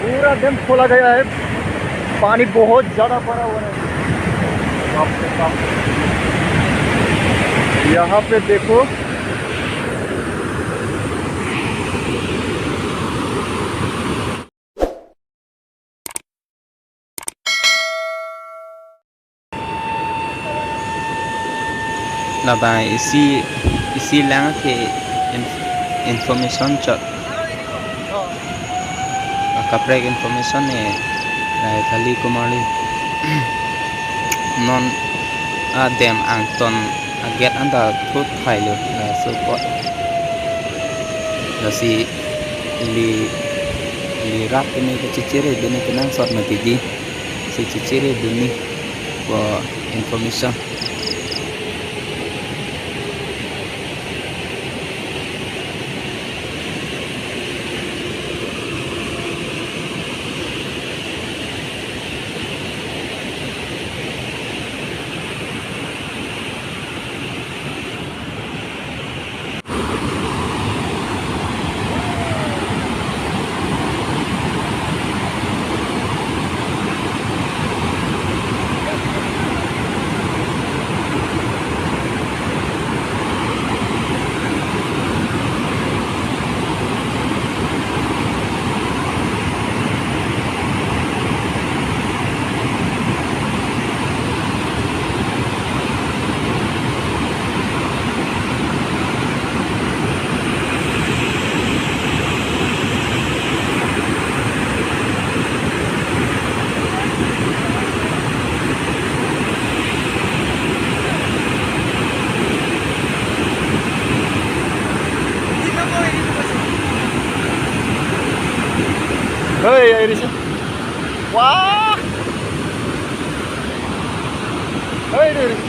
पूरा डैम खोला गया है। पानी बहुत ज़्यादा भरा हुआ है। बाप रे बाप। यहाँ पे देखो, là bài isi lang ke information cho kaprek information ne lai thali kumali non adem angton get anda thut khai lo la support la si li li rap ini ke cicire dene kenang sort mati di si cicire duni ko information. hei Irisnya, wah, hei Iris.